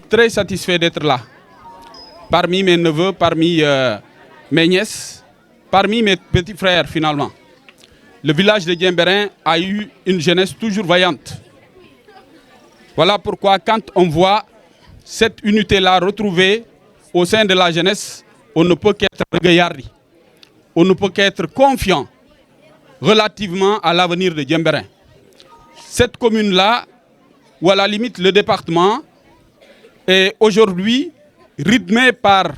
très satisfait d'être là. Parmi mes neveux, parmi mes nièces, parmi mes petits frères finalement. Le village de Diembéring a eu une jeunesse toujours vaillante. Voilà pourquoi quand on voit cette unité-là retrouvée au sein de la jeunesse, on ne peut qu'être regardé. On ne peut qu'être confiant relativement à l'avenir de Diembéring. Cette commune-là, ou à la limite le département, est aujourd'hui rythmé par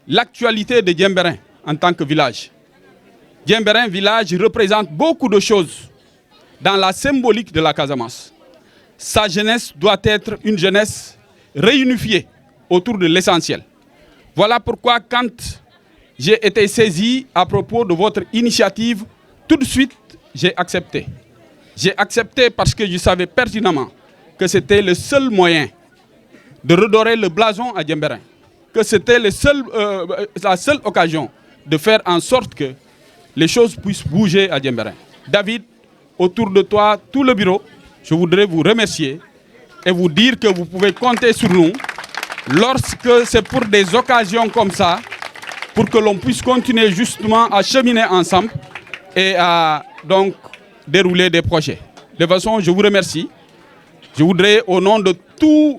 l'actualité de Diembéring en tant que village. Diembéring village représente beaucoup de choses dans la symbolique de la Casamance. Sa jeunesse doit être une jeunesse réunifiée autour de l'essentiel. Voilà pourquoi quand j'ai été saisi à propos de votre initiative, tout de suite j'ai accepté. J'ai accepté parce que je savais pertinemment que c'était le seul moyen de redorer le blason à Diembéring, que c'était la seule occasion de faire en sorte que les choses puissent bouger à Diembéring. David, autour de toi, tout le bureau, je voudrais vous remercier et vous dire que vous pouvez compter sur nous lorsque c'est pour des occasions comme ça, pour que l'on puisse continuer justement à cheminer ensemble et à donc dérouler des projets. De toute façon, je vous remercie. Je voudrais, au nom de tous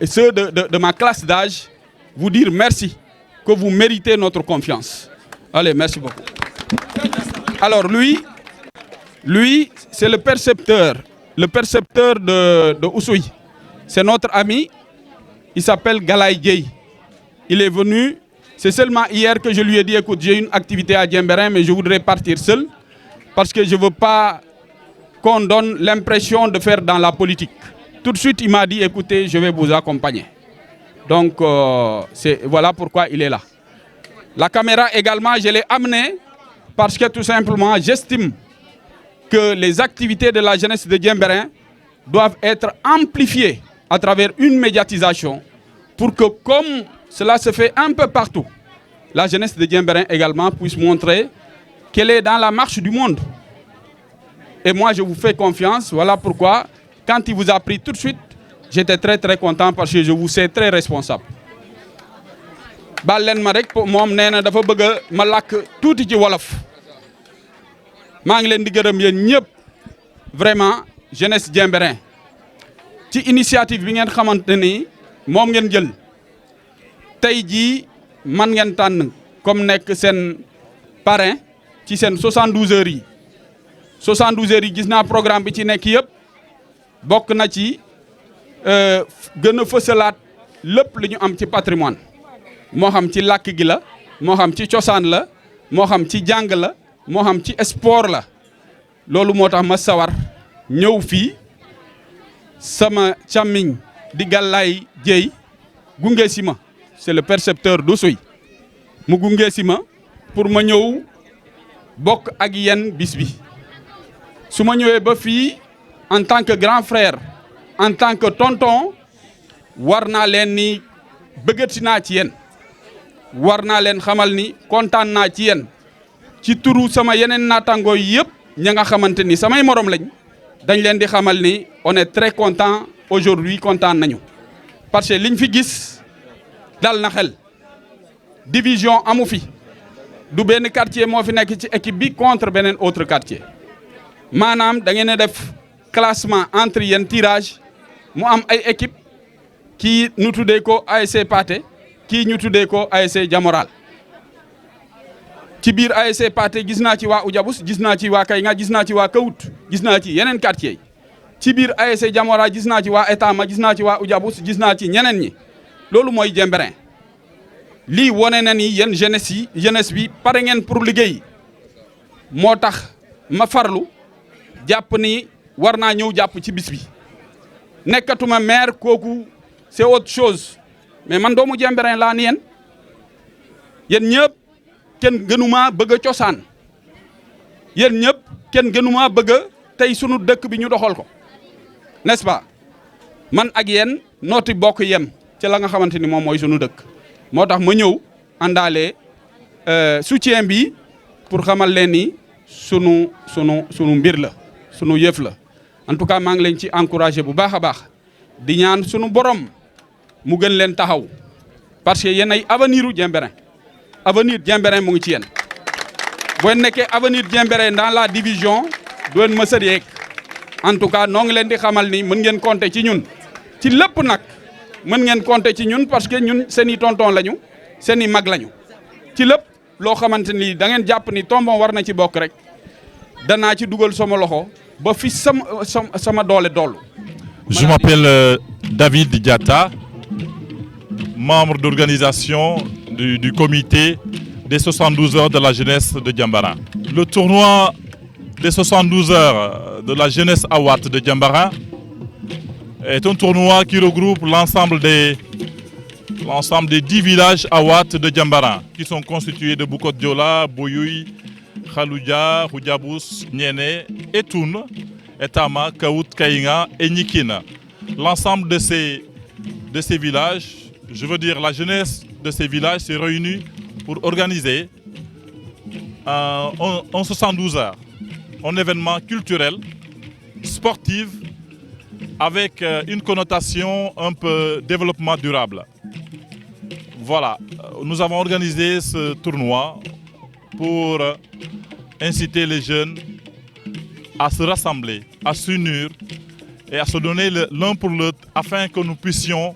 ceux de ma classe d'âge, vous dire merci, que vous méritez notre confiance. Allez, merci beaucoup. Alors lui, c'est le percepteur de Oussouye. C'est notre ami, il s'appelle Galaye Dieye. Il est venu, c'est seulement hier que je lui ai dit, écoute, j'ai une activité à Diembéring, mais je voudrais partir seul, parce que je ne veux pas qu'on donne l'impression de faire dans la politique. Tout de suite, il m'a dit, écoutez, je vais vous accompagner. Donc, voilà pourquoi il est là. La caméra également, je l'ai amenée parce que tout simplement, j'estime que les activités de la jeunesse de Diembéring doivent être amplifiées à travers une médiatisation pour que, comme cela se fait un peu partout, la jeunesse de Diembéring également puisse montrer qu'elle est dans la marche du monde. Et moi, je vous fais confiance. Voilà pourquoi, quand il vous a pris tout de suite, j'étais très très content parce que je vous sais très responsable. Balen ma rek moom nee na dafa bëgg ma làkk tuuti ci wolof maa ngi leen di gërëm yéen ñëpp vraiment jeunesse Diembéring ci initiative bi ngeen xamante ni moom ngeen jël tey jii man ngeen tànn comme nekk seen parrain ci seen 72 heures yi 72 heures yi gis naa programme bi ci nekk yëpp bokk na ci gën a fësalaat lépp li ñu am ci patrimoine moo xam ci làkk gi la moo xam ci cosaan la moo xam ci jàng la moo xam ci sport la loolu moo tax ma sawar ñëw fii sama càmmiñ di Galaye Dieye gunge si ma c'est le percepteur d'Oussouye mu gunge si ma pour ma ñëw bokk ak yéen bis bi su ma ñëwee ba fii en tant que grand frère en tant que tonton war naa leen ni bëggati naa ci yéen war naa leen xamal ni kontaan naa ci yéen ci turu sama yeneen naataangoo yëpp ña nga xamante ni samay morom lañ dañ leen di xamal ni on est très content aujourd'hui kontaan nañu parce que liñ fi gis dal na xel division amu fi du benn quartier moo fi nekk ci équipe bi contre beneen autre quartier maanaam da ngeen a def classement entre yéen tirage mu am ay équipe kii ñu tuddee ko ASC Pathé kii ñu tuddee ko ASC Diamoral ci biir ASC Pathé gis naa ci waa Oujabous gis naa ci waa Kayga gis naa ci waa Kawut gis naa ci yeneen quartier yi ci biir ASC Diamoral gis naa ci waa Etama gis naa ci waa Oujabous gis naa ci ñeneen ñi loolu mooy Diembéring lii wone na ni yéen jeunesse bi pare ngeen pour liggéey moo tax ma farlu jàpp ni war naa ñëw jàpp ci bis bi nekkatuma maire kooku c'est autre chose mais man doomu Diembéring laa ni yéen ñëpp kenn gënuma bëgg a cosaan yéen ñëpp kenn gënuma bëgg a tey sunu dëkk bi ñu doxal ko n'est-ce pas man ak yéen nooti bokk yem ci la nga xamante ni moom mooy sunu dëkk moo tax ma ñëw àndaale soutien bi pour xamal leen ni sunu mbir la sunu yëf la en tout cas maa ngi leen ci encouragé bu baax a baax di ñaan sunu borom mu gën leen taxaw parce que yéen ay avenir u Diembéring avenir Diembéring mu ngi ci yéen boo nekkee avenir Diembéring dans la division du leen mës a yegg en tout cas noo ngi leen di xamal ni mën ngeen compter ci ñun ci lépp nag mën ngeen compter ci ñun parce que ñun seen i tonton lañu seen i mag lañu ci lépp loo xamante ni da ngeen jàpp ni tombon war na ci bokk rek danaa ci dugal sama loxo ba fi sama doole dollu. Je m'appelle David Diatta, membre d'organisation du comité des 72 heures de la jeunesse de Diembéring. Le tournoi des 72 heures de la jeunesse Awat de Diembéring est un tournoi qui regroupe l'ensemble des 10 villages Awat de Diembéring, qui sont constitués de Bukot Diola, Boyoui, Khaloudja, Roudiabous, Niéné et Toun, Etama, Kaout, Kainga et Nikina. L'ensemble de ces villages, je veux dire la jeunesse de ces villages, s'est réunie pour organiser en 72 heures un événement culturel, sportif, avec une connotation un peu développement durable. Voilà, nous avons organisé ce tournoi pour inciter les jeunes à se rassembler, à s'unir et à se donner l'un pour l'autre afin que nous puissions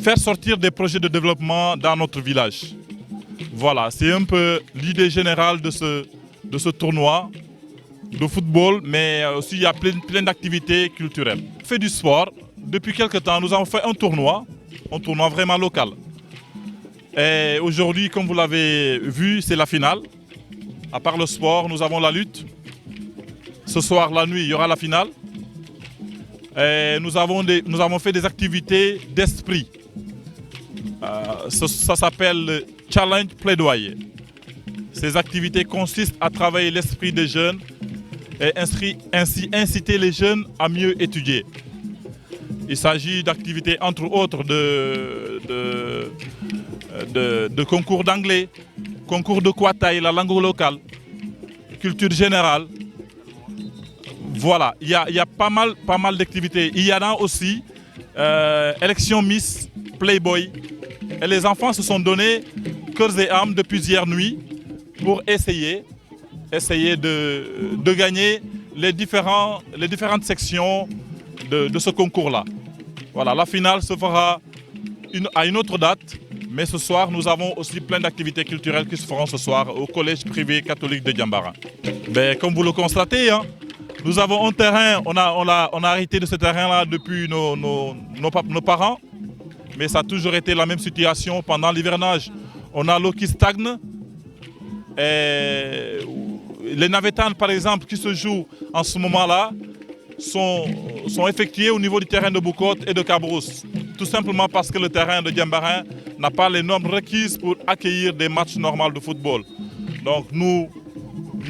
faire sortir des projets de développement dans notre village. Voilà, c'est un peu l'idée générale de ce tournoi de football, mais aussi il y a plein d'activités culturelles. On fait du sport. Depuis quelques temps, nous avons fait un tournoi vraiment local. Et aujourd'hui, comme vous l'avez vu, c'est la finale. À part le sport, nous avons la lutte. Ce soir, la nuit, il y aura la finale. Et nous avons fait des activités d'esprit. Ça s'appelle le Challenge Plaidoyer. Ces activités consistent à travailler l'esprit des jeunes et ainsi inciter les jeunes à mieux étudier. Il s'agit d'activités, entre autres, de concours d'anglais, concours de Kwataï, la langue locale, culture générale. Voilà, il y a pas mal d'activités. Il y en a aussi élection Miss, Playboy. Et les enfants se sont donnés cœurs et âmes depuis hier nuit pour essayer de gagner les différentes sections de ce concours-là. Voilà, la finale se fera à une autre date, mais ce soir, nous avons aussi plein d'activités culturelles qui se feront ce soir au collège privé catholique de Diembéring. Ben, comme vous le constatez, hein, nous avons un terrain, on a hérité de ce terrain-là depuis nos parents, mais ça a toujours été la même situation pendant l'hivernage. On a l'eau qui stagne. Et les navétanes, par exemple, qui se jouent en ce moment-là, sont effectuées au niveau du terrain de Bukot et de Kabrousse. Tout simplement parce que le terrain de Diembéring n'a pas les normes requises pour accueillir des matchs normaux de football. Donc nous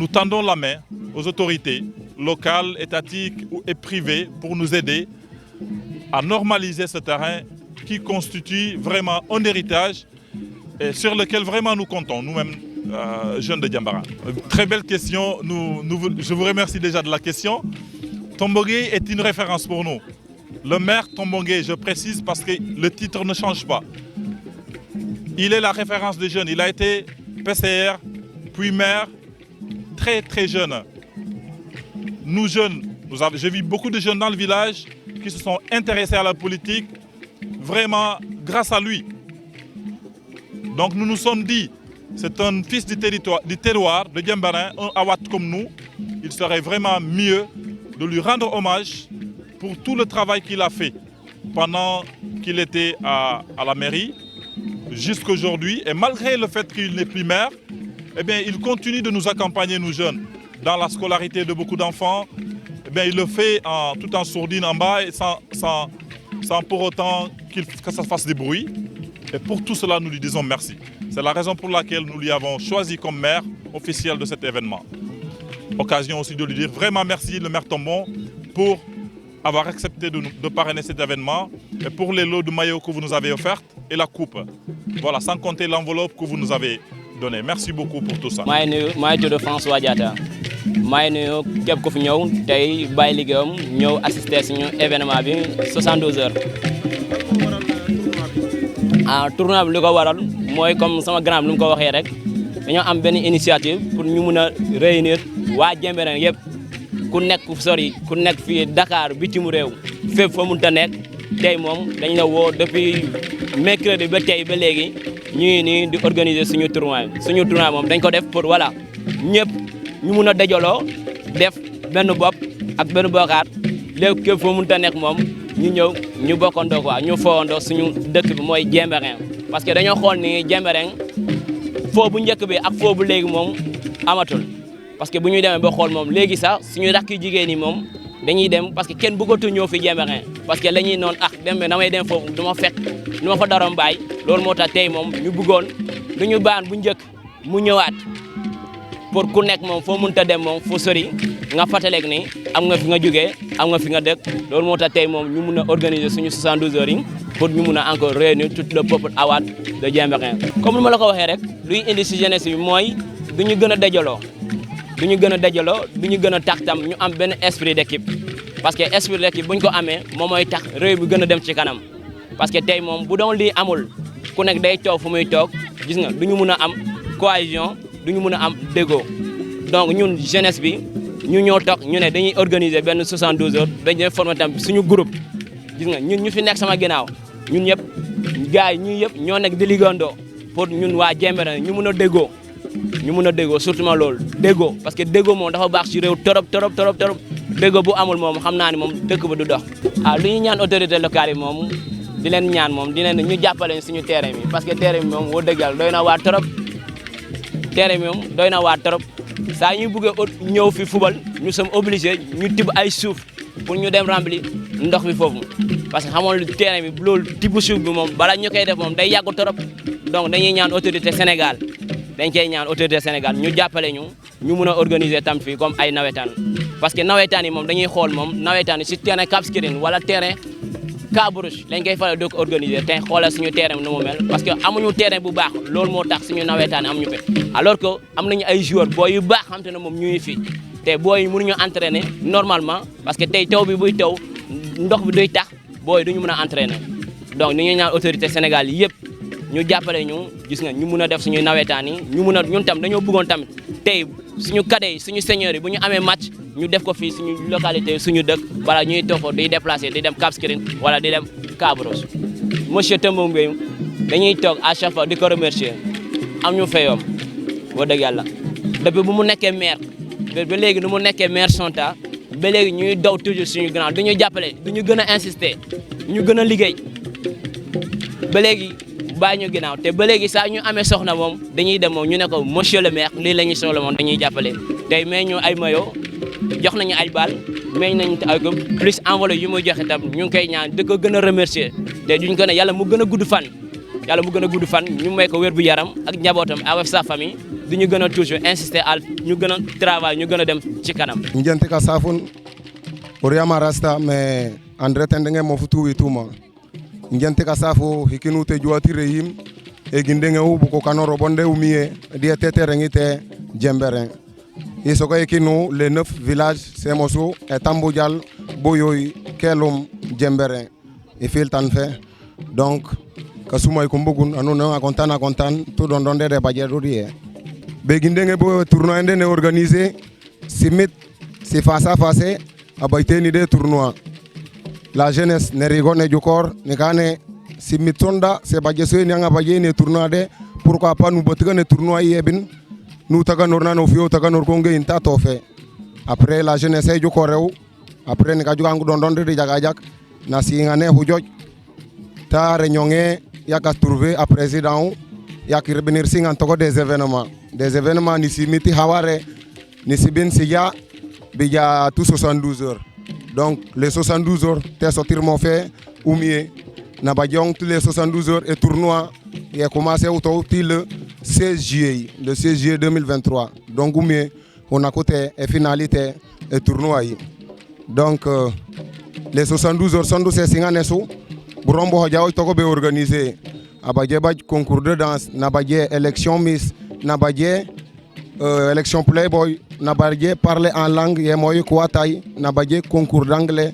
tendons la main aux autorités locales, étatiques et privées pour nous aider à normaliser ce terrain qui constitue vraiment un héritage et sur lequel vraiment nous comptons, nous-mêmes, jeunes de Diembéring. Très belle question, je vous remercie déjà de la question. Tombongué est une référence pour nous. Le maire Tombongué, je précise parce que le titre ne change pas. Il est la référence des jeunes, il a été PCR, puis maire, très très jeune. Nous jeunes, j'ai vu beaucoup de jeunes dans le village qui se sont intéressés à la politique, vraiment grâce à lui. Donc nous nous sommes dit, c'est un fils du terroir de Diembéring, un Awat comme nous. Il serait vraiment mieux de lui rendre hommage pour tout le travail qu'il a fait pendant qu'il était à la mairie jusqu'à aujourd'hui. Et malgré le fait qu'il n'est plus maire, eh bien, il continue de nous accompagner, nous jeunes, dans la scolarité de beaucoup d'enfants. Eh bien, il le fait tout en sourdine en bas et sans pour autant que ça fasse des bruits. Et pour tout cela, nous lui disons merci. C'est la raison pour laquelle nous lui avons choisi comme maire officiel de cet événement. Occasion aussi de lui dire vraiment merci, le maire Tombon, pour avoir accepté de parrainer cet événement et pour les lots de maillots que vous nous avez offerts et la coupe. Voilà, sans compter l'enveloppe que vous nous avez donnée. Merci beaucoup pour tout ça. Moi, je suis François Diatta. maa ngi nuyu képp ku fi ñëw tey bàyyi liggéeyam ñëw assister suñu événement bi 72 heures. Tournoi bi li ko waral mooy comme sama grand lu mu ko waxee rek dañoo am benn initiative pour ñu mun a réunir waa Diembéring yëpp ku nekk sori ku nekk fii Dakar bitim réew fépp fa mënut a nekk tey moom dañ la woo depuis mercredi ba tey ba léegi ñu ngi nii di organiser suñu tournoi moom dañ ko def pour voilà ñëpp ñu mun a dajaloo def benn bopp ak benn bokkaat léegi képp fa mënut a nekk moom ñu ñëw ñu bokkandoo quoi ñu foowandoo suñu dëkk bi mooy Diembéring parce que dañoo xool ni Diembéring foo bu njëkk bi ak foo bu léegi moom amatul parce que bu ñuy demee ba xool moom léegi sax suñu rakk jigéen ñi moom dañuy dem parce que kenn bëggatu ñëw fi Diembéring parce que la ñuy noonu dem damay dem foofu du ma fekk du ma fa daroon bàyyi loolu moo tax tey moom ñu bëggoon du ñu baan bu njëkk mu ñëwaat pour ku nekk moom foo mënta dem moom fu sori nga fàttaleeg ni am nga fi nga jógee am nga fi nga dëkk loolu moo tax tey moom ñu mun a organiser suñu 72 heures yi pour ñu mun a encore réunir tout le peuple awad de Diembéring. comme ni ma la ko waxee rek luy indi si jeunesse bi mooy du ñu gën a dajaloo du ñu gën a tax tam ñu am benn esprit d'équipe parce que esprit d'équipe bu ñu ko amee moom mooy tax réew bi gën a dem ci kanam parce que tey moom bu doon lii amul ku nekk day toog fu muy toog gis nga du ñu mun a am cohésion du ñu mun a am déggoo donc ñun jeunesse bi ñu ñoo toog ñu ne dañuy organiser benn 72 heures dañuy former tam suñu groupe gis nga ñun ñu fi nekk sama ginnaaw ñun ñëpp gars yi ñun yëpp ñoo nekk di liggéeyandoo pour ñun waa Diembéring ñu mun a déggoo surtout loolu déggoo parce que déggoo moom dafa baax ci réew torop déggoo bu amul moom xam naa ne moom dëkk ba du dox. lu ñu ñaan autorité locale yi moom di leen ñaan moom di leen ñu jàppale suñu terrain bi parce que terrain bi moom woo dëgg yàlla doy na waar torop terrain bi moom doy na waar torop saa ñuy bëggee ñëw fi fubal ñu sommes obligés ñu tibb ay suuf pour ñu dem remplir ndox bi foofu parce que xamoon terrain bi loolu tibb suuf bi moom bala ñu koy def moom day yàgg torop donc dañuy ñaan autorité Sénégal ñu jàppale ñu mun a organiser tam fii comme ay nawetaan parce que nawetaan yi moom dañuy xool moom nawetaan yi si terrain Cap Skirring wala terrain Cabrousse lañ koy faral di ko organiser te xoolal suñu terrain bi nu mu mel parce que amuñu terrain bu baax loolu moo tax suñu nawetaan amuñu fi alors que am nañu ay joueurs booy yu baax xam te ne moom ñu ngi fi te booy yi mënuñu entraîner normalement parce que tey taw bi buy taw ndox bi duy tax booy duñu mën a entraîner donc ni ñuy ñaan autorité Sénégal yëpp ñu jàppale ñu gis nga ñu mun a def suñuy nawetaan yi ñu mun a ñun tam dañoo bëggoon tamit tey suñu cadets yi suñu seniors yi bu ñu amee match ñu def ko fii suñu localité suñu dëkk wala ñuy toog di déplacer di dem Cap Skirring wala di dem Cabrousse monsieur Tembou Mbaye dañuy toog à chaque fois di ko remercier am ñu fayoom boo dëgg yàlla depuis bu mu nekkee maire ba léegi nu mu nekkee maire Sonta ba léegi ñuy daw toujours suñu grand du ñu jàppale du ñu gën a insister ñu gën a liggéey ba léegi bàyyi ñu ginnaaw te ba léegi saa ñu amee soxna moom dañuy dem moom ñu ne ko monsieur le maire lii la ñuy soxla moom dañuy jàppale tey may ñu ay mayo jox nañu ay bal may nañu ay ko plus enveloppe yu muy joxe tam ñu ngi koy ñaan di ko gën a remercier te duñ ko ne yàlla mu gën a gudd fan ñu may ko wér bu yaram ak njabootam avec sa famille du ñu gën a toujours insister al ñu gën a travail ñu gën a dem ci kanam njente ka safun oriama rasta mais andre tendenge mo futu wituma njente ka safu hikinu te juati rehim e gindenge u buko kanoro bonde umie die tete rengite Diembéring isoko hikinu les 9 villages semosu e Tamboujal Boyoy Kelum Diembéring e fil tan fe donc kasuma ko mbugun anu na kontan to don don de baje rie be gindenge bo tournoi ndene organisé simit si face à face abayteni de tournoi la jeunesse ne rigone jukor ne kane simitonda se baje so ni anga baje ne tournoi de pourquoi pas nous botre ne tournoi yebin nous taga norna no fio taga nor konge inta to fe après la jeunesse e jukorew après ne ka jugangu don don de jagajak na si ngane hujoj ta réunion yaka trouver à président yaki revenir singan togo des événements ni simiti haware ni sibin siya bija tout 72 heures. Donc les 72 heures, t'es sortir mon fait ou mieux. Na badion tous les 72 heures et tournoi il a commencé le 16 juillet, le 16 juillet 2023. Donc ou mieux on a côté et finalité et tournoi. Donc les 72 heures sont de ces singanesu. Burombo hajao toko be organisé. Abadje baj concours de danse, nabadje élection Miss, nabadje élection Playboy, na baje parler en langue ye moy ko tay na baje concours d'anglais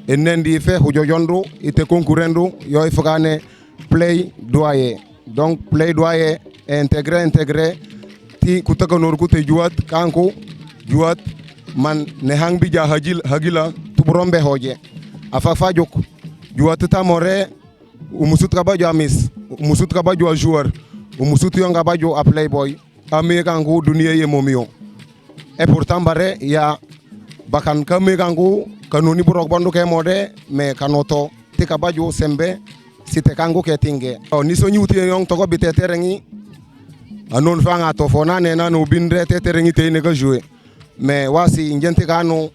e nendi fe hujo jondu ite concourendu yoy fogane plaidoyer donc plaidoyer intégré ti kutakanor ku te juat kanku juat man ne hang bi ja hagila tubrombe hoje afafa jok juat tamore umusut ka bajo amis umusut ka bajo joueur umusut yonga bajo a playboy ame kangu dunia ye momio et pourtant bare ya bakan kame kangu kanuni burok bandu ke mode me kanoto tika bajo sembe site kangu ke tinge ni so nyuti yong to ko bite terengi anon fanga to fona ne nanu bindre te terengi te ne ka jouer mais wasi ngente kanu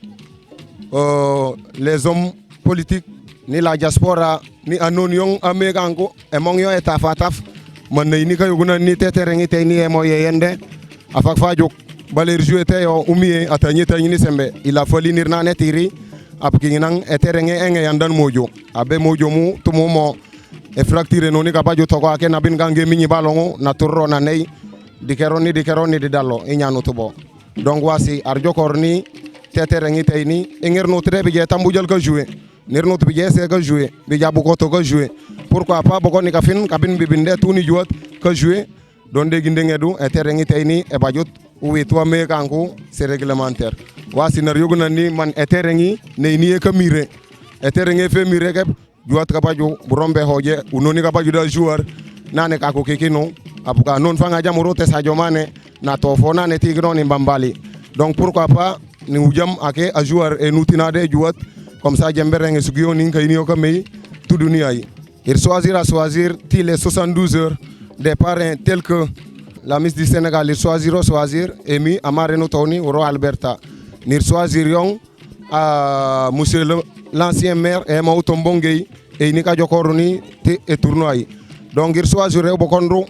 les hommes politiques ni la diaspora ni anon yong ame kangu e mong yo etafataf man ni ka yuguna ni te terengi te ni e mo yende afak fajuk baler jouer te yo umie atanye tanye sembe il a fallu nirna ne tiri apki nang eterenge enge yandan mojo abe mojo mu tumo mo e fracture noni ka bajo to ko ake na bin gange minyi balongo na turro na nei dikeroni di dallo e nyanu tubo donc wasi arjo korni teterengi tayni enger no trebe je tambujal ka jouer nirno to je se ka jouer bi jabu ko to ka jouer pourquoi pas boko ni ka fin kabin bi binde tuni juat ka jouer don de gindengedu eterengi tayni e bajut oui toi me kanku c'est réglementaire wasi nar yoguna ni man eterengi ne ni e ka mire eterengi fe mire ke juat ka baju burombe hoje unoni ka baju da joueur nane ka ko kekino apuka non fanga jamuro te Sadio Mané na to fo nane tigron ni Bambali donc pourquoi pas ni ujam ake a joueur e nutina de juat comme ça Djembéreng sugiyo ni kay ni ko mey tout dunia yi il choisir ti les 72 heures des parrains tels que la Miss du Sénégal il choisir Emi Amareno Tony Oro Alberta ni choisir yong à monsieur l'ancien maire e ma utombongey e ni ka jokoruni te e tournoi donc il choisir e bokondo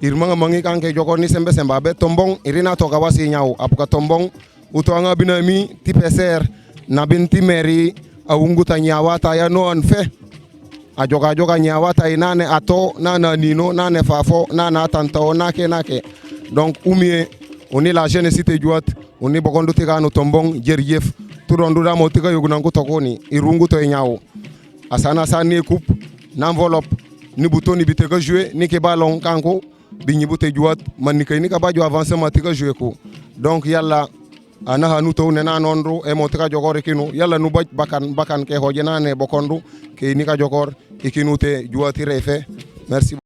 il manga mangi kanke jokoni sembe semba be tombong irina to ka wasi nyaaw apuka tombong utonga binami ti PCR na binti meri a unguta nyawata ya non fe a joga nyawata inane ato nana nino nane fafo nana tanto nake donc umie oni la jeunesse te juat oni bokondo tika no tombong jerjef turondu da motika yuguna ngutokoni irungu to nyaaw asana sani coupe n'enveloppe ni butoni biteka jouer ni ke ballon kanko bi ñibute juat man ni kay ni ka bajo avancement tika jouer ko donc yalla ana hanu to ne nanondu e mo tika jogor kinu yalla nu baj bakan ke hoje nane bokondu ke ni ka jogor ikinu te juati refe merci.